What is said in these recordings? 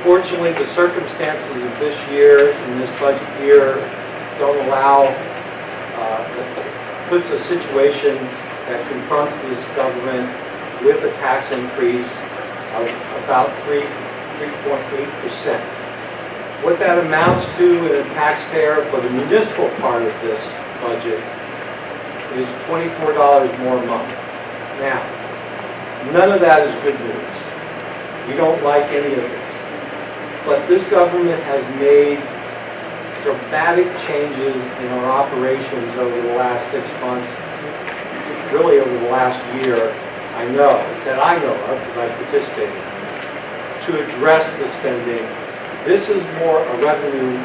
Unfortunately, the circumstances of this year, in this budget year, don't allow, puts a situation that confronts this government with a tax increase of about 3.8%. What that amounts to in a taxpayer for the municipal part of this budget is $24 more a month. Now, none of that is good news. We don't like any of this. But this government has made dramatic changes in our operations over the last 6 months, really over the last year, I know of, because I participated, to address the spending. This is more a revenue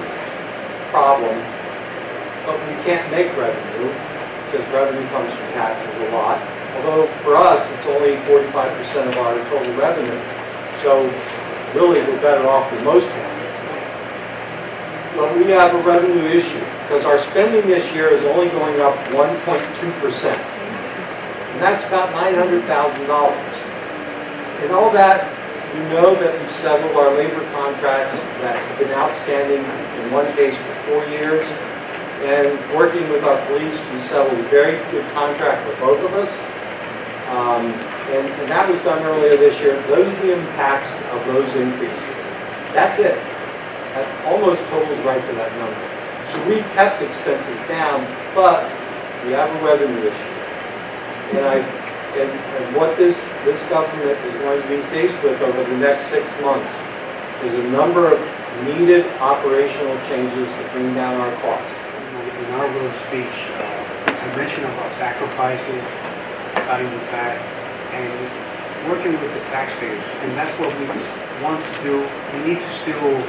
problem, but we can't make revenue because revenue comes from taxes a lot. Although for us, it's only 45% of our total revenue. So really, we're better off than most towns. But we have a revenue issue because our spending this year is only going up 1.2%. And that's about $900,000. And all that, we know that we settled our labor contracts that have been outstanding in one case for 4 years. And working with our police, we settled a very good contract for both of us. And that was done earlier this year. Those are the impacts of those increases. That's it. That almost totals right to that number. So we've kept expenses down, but we have a revenue issue. And what this government is going to be faced with over the next 6 months is a number of needed operational changes to bring down our costs. In our little speech, I mentioned about sacrifices, cutting the fat, and working with the taxpayers. And that's what we want to do. We need to still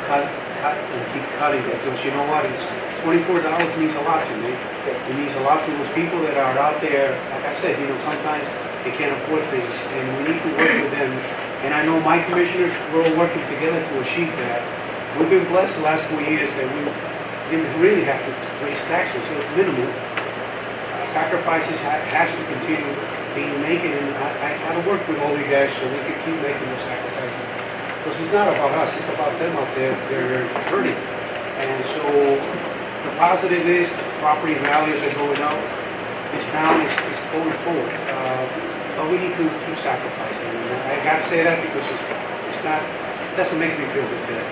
cut and keep cutting it, because you know what? It's $24 means a lot to me. It means a lot to those people that are out there. Like I said, sometimes they can't afford things, and we need to work with them. And I know my commissioners, we're all working together to achieve that. We've been blessed the last 4 years that we didn't really have to raise taxes, so it's minimal. Sacrifices has to continue being made, and I got to work with all you guys so we can keep making those sacrifices. Because it's not about us, it's about them out there. They're hurting. And so the positive is property values are going up. This town is going forward. But we need to keep sacrificing. And I got to say that because it doesn't make me feel good today.